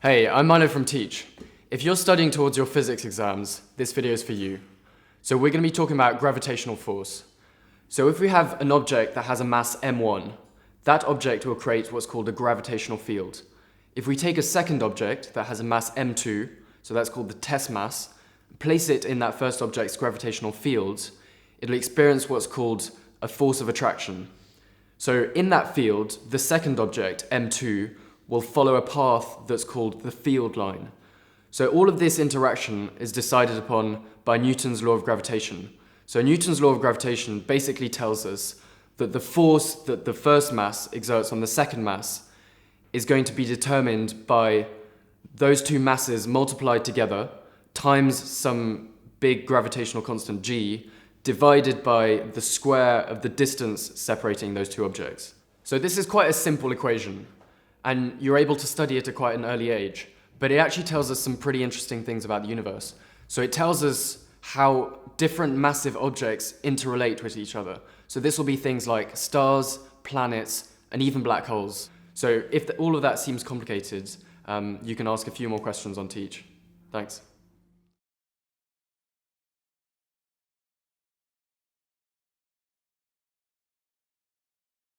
Hey, I'm Milo from Teech. If you're studying towards your physics exams, this video is for you. So we're going to be talking about gravitational force. So if we have an object that has a mass m1, that object will create what's called a gravitational field. If we take a second object that has a mass m2, so that's called the test mass, place it in that first object's gravitational field, it'll experience what's called a force of attraction. So in that field, the second object, m2, will follow a path that's called the field line. So all of this interaction is decided upon by Newton's law of gravitation. So Newton's law of gravitation basically tells us that the force that the first mass exerts on the second mass is going to be determined by those two masses multiplied together times some big gravitational constant g divided by the square of the distance separating those two objects. So this is quite a simple equation, and you're able to study it at quite an early age, but it actually tells us some pretty interesting things about the universe. So it tells us how different massive objects interrelate with each other. So this will be things like stars, planets, and even black holes. So if all of that seems complicated, you can ask a few more questions on Teech. Thanks.